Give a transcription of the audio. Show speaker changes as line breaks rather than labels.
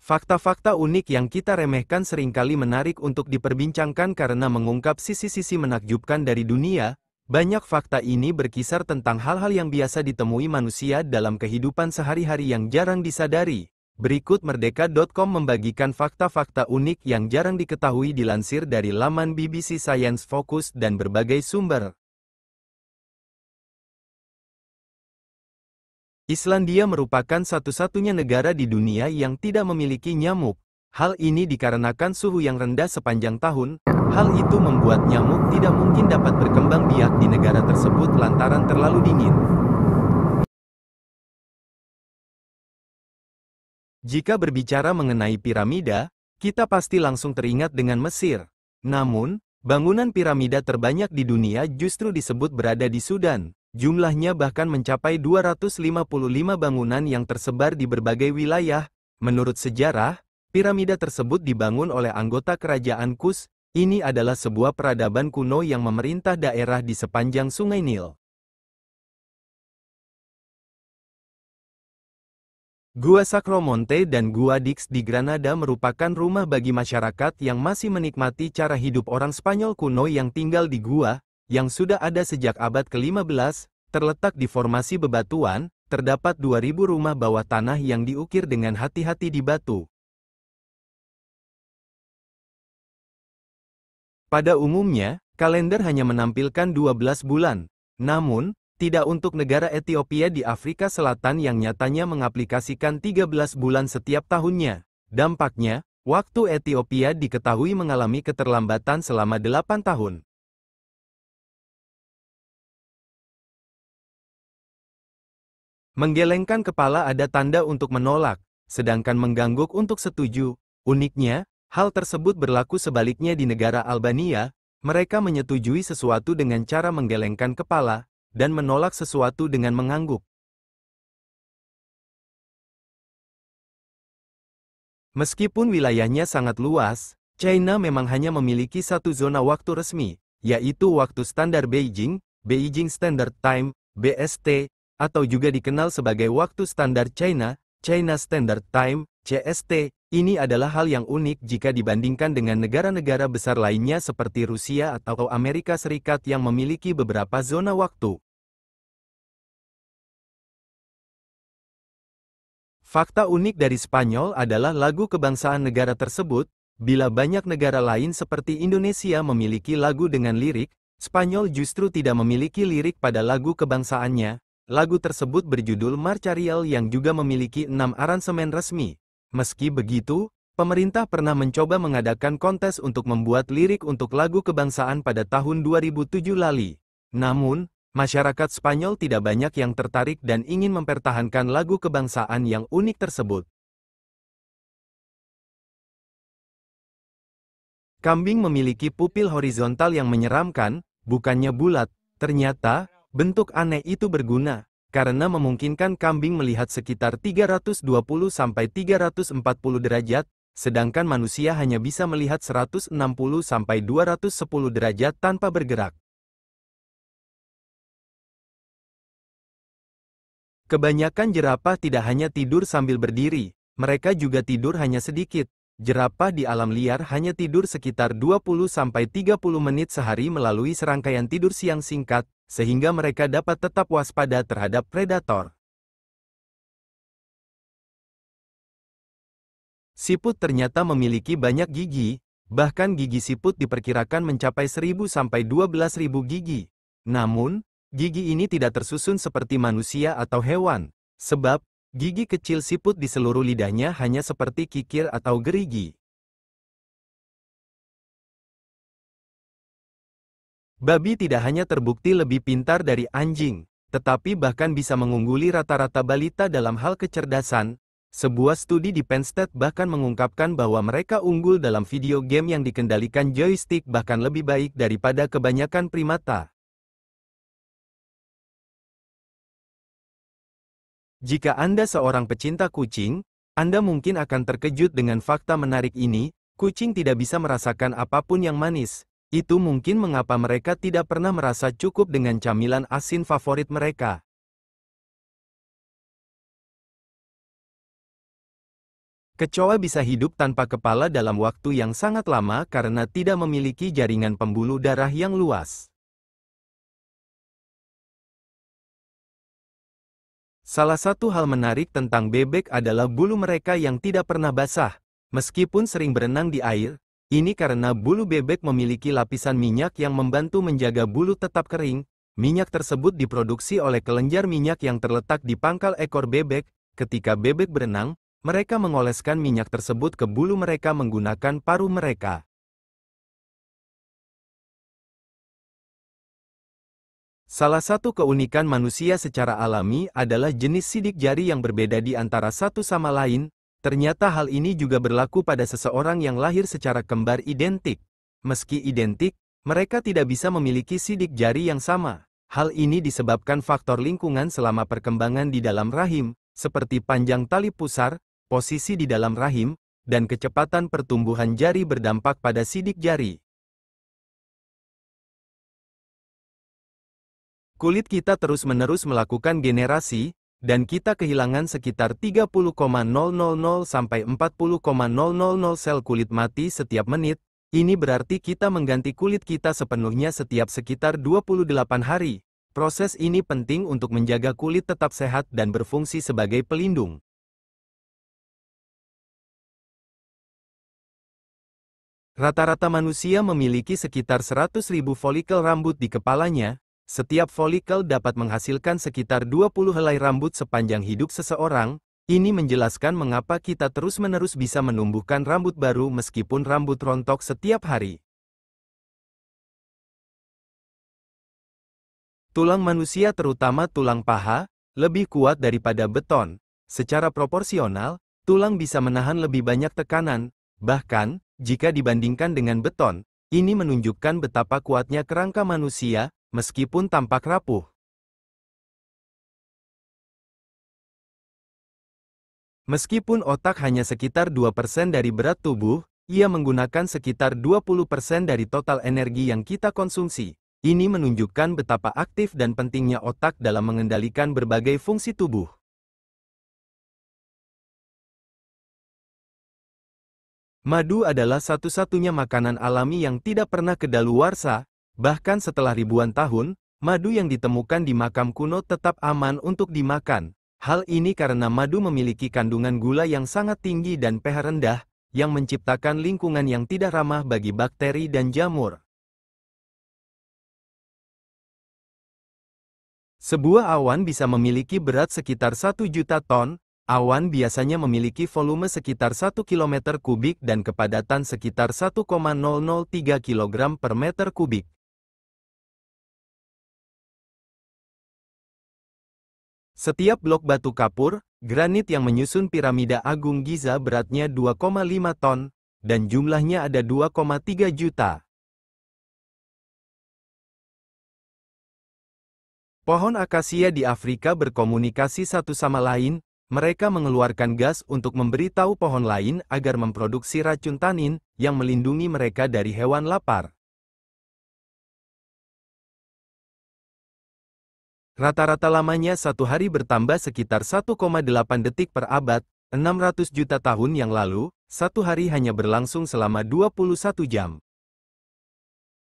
Fakta-fakta unik yang kita remehkan seringkali menarik untuk diperbincangkan karena mengungkap sisi-sisi menakjubkan dari dunia. Banyak fakta ini berkisar tentang hal-hal yang biasa ditemui manusia dalam kehidupan sehari-hari yang jarang disadari. Berikut Merdeka.com membagikan fakta-fakta unik yang jarang diketahui dilansir dari laman BBC Science Focus dan berbagai sumber. Islandia merupakan satu-satunya negara di dunia yang tidak memiliki nyamuk. Hal ini dikarenakan suhu yang rendah sepanjang tahun. Hal itu membuat nyamuk tidak mungkin dapat berkembang biak di negara tersebut lantaran terlalu dingin. Jika berbicara mengenai piramida, kita pasti langsung teringat dengan Mesir. Namun, bangunan piramida terbanyak di dunia justru disebut berada di Sudan. Jumlahnya bahkan mencapai 255 bangunan yang tersebar di berbagai wilayah. Menurut sejarah, piramida tersebut dibangun oleh anggota kerajaan Kus. Ini adalah sebuah peradaban kuno yang memerintah daerah di sepanjang Sungai Nil. Gua Sacromonte dan Gua Dix di Granada merupakan rumah bagi masyarakat yang masih menikmati cara hidup orang Spanyol kuno yang tinggal di gua, yang sudah ada sejak abad ke-15, terletak di formasi bebatuan, terdapat 2000 rumah bawah tanah yang diukir dengan hati-hati di batu. Pada umumnya, kalender hanya menampilkan 12 bulan. Namun, tidak untuk negara Ethiopia di Afrika Selatan yang nyatanya mengaplikasikan 13 bulan setiap tahunnya. Dampaknya, waktu Ethiopia diketahui mengalami keterlambatan selama 8 tahun. Menggelengkan kepala ada tanda untuk menolak, sedangkan mengangguk untuk setuju. Uniknya, hal tersebut berlaku sebaliknya di negara Albania. Mereka menyetujui sesuatu dengan cara menggelengkan kepala, dan menolak sesuatu dengan mengangguk. Meskipun wilayahnya sangat luas, China memang hanya memiliki satu zona waktu resmi, yaitu waktu standar Beijing, Beijing Standard Time, BST, atau juga dikenal sebagai waktu standar China, China Standard Time, CST. Ini adalah hal yang unik jika dibandingkan dengan negara-negara besar lainnya seperti Rusia atau Amerika Serikat yang memiliki beberapa zona waktu. Fakta unik dari Spanyol adalah lagu kebangsaan negara tersebut. Bila banyak negara lain seperti Indonesia memiliki lagu dengan lirik, Spanyol justru tidak memiliki lirik pada lagu kebangsaannya. Lagu tersebut berjudul Marcha Real yang juga memiliki 6 aransemen resmi. Meski begitu, pemerintah pernah mencoba mengadakan kontes untuk membuat lirik untuk lagu kebangsaan pada tahun 2007 lalu. Namun, masyarakat Spanyol tidak banyak yang tertarik dan ingin mempertahankan lagu kebangsaan yang unik tersebut. Kambing memiliki pupil horizontal yang menyeramkan, bukannya bulat. Ternyata, bentuk aneh itu berguna, karena memungkinkan kambing melihat sekitar 320–340 derajat, sedangkan manusia hanya bisa melihat 160–210 derajat tanpa bergerak. Kebanyakan jerapah tidak hanya tidur sambil berdiri, mereka juga tidur hanya sedikit. Jerapah di alam liar hanya tidur sekitar 20–30 menit sehari melalui serangkaian tidur siang singkat, sehingga mereka dapat tetap waspada terhadap predator. Siput ternyata memiliki banyak gigi, bahkan gigi siput diperkirakan mencapai 1000–12.000 gigi. Namun, gigi ini tidak tersusun seperti manusia atau hewan, sebab gigi kecil siput di seluruh lidahnya hanya seperti kikir atau gerigi. Babi tidak hanya terbukti lebih pintar dari anjing, tetapi bahkan bisa mengungguli rata-rata balita dalam hal kecerdasan. Sebuah studi di Penn State bahkan mengungkapkan bahwa mereka unggul dalam video game yang dikendalikan joystick bahkan lebih baik daripada kebanyakan primata. Jika Anda seorang pecinta kucing, Anda mungkin akan terkejut dengan fakta menarik ini. Kucing tidak bisa merasakan apapun yang manis. Itu mungkin mengapa mereka tidak pernah merasa cukup dengan camilan asin favorit mereka. Kecoa bisa hidup tanpa kepala dalam waktu yang sangat lama karena tidak memiliki jaringan pembuluh darah yang luas. Salah satu hal menarik tentang bebek adalah bulu mereka yang tidak pernah basah. Meskipun sering berenang di air, ini karena bulu bebek memiliki lapisan minyak yang membantu menjaga bulu tetap kering. Minyak tersebut diproduksi oleh kelenjar minyak yang terletak di pangkal ekor bebek. Ketika bebek berenang, mereka mengoleskan minyak tersebut ke bulu mereka menggunakan paruh mereka. Salah satu keunikan manusia secara alami adalah jenis sidik jari yang berbeda di antara satu sama lain. Ternyata hal ini juga berlaku pada seseorang yang lahir secara kembar identik. Meski identik, mereka tidak bisa memiliki sidik jari yang sama. Hal ini disebabkan faktor lingkungan selama perkembangan di dalam rahim, seperti panjang tali pusar, posisi di dalam rahim, dan kecepatan pertumbuhan jari berdampak pada sidik jari. Kulit kita terus-menerus melakukan generasi, dan kita kehilangan sekitar 30,000 sampai 40,000 sel kulit mati setiap menit. Ini berarti kita mengganti kulit kita sepenuhnya setiap sekitar 28 hari. Proses ini penting untuk menjaga kulit tetap sehat dan berfungsi sebagai pelindung. Rata-rata manusia memiliki sekitar 100.000 folikel rambut di kepalanya. Setiap folikel dapat menghasilkan sekitar 20 helai rambut sepanjang hidup seseorang. Ini menjelaskan mengapa kita terus-menerus bisa menumbuhkan rambut baru meskipun rambut rontok setiap hari. Tulang manusia terutama tulang paha, lebih kuat daripada beton. Secara proporsional, tulang bisa menahan lebih banyak tekanan. Bahkan, jika dibandingkan dengan beton, ini menunjukkan betapa kuatnya kerangka manusia, meskipun tampak rapuh. Meskipun otak hanya sekitar 2% dari berat tubuh, ia menggunakan sekitar 20% dari total energi yang kita konsumsi. Ini menunjukkan betapa aktif dan pentingnya otak dalam mengendalikan berbagai fungsi tubuh. Madu adalah satu-satunya makanan alami yang tidak pernah kedaluarsa. Bahkan setelah ribuan tahun, madu yang ditemukan di makam kuno tetap aman untuk dimakan. Hal ini karena madu memiliki kandungan gula yang sangat tinggi dan pH rendah, yang menciptakan lingkungan yang tidak ramah bagi bakteri dan jamur. Sebuah awan bisa memiliki berat sekitar 1 juta ton. Awan biasanya memiliki volume sekitar 1 km kubik dan kepadatan sekitar 1,003 kg per meter kubik. Setiap blok batu kapur, granit yang menyusun piramida Agung Giza beratnya 2,5 ton, dan jumlahnya ada 2,3 juta. Pohon akasia di Afrika berkomunikasi satu sama lain, mereka mengeluarkan gas untuk memberitahu pohon lain agar memproduksi racun tanin, yang melindungi mereka dari hewan lapar. Rata-rata lamanya satu hari bertambah sekitar 1,8 detik per abad. 600 juta tahun yang lalu, satu hari hanya berlangsung selama 21 jam.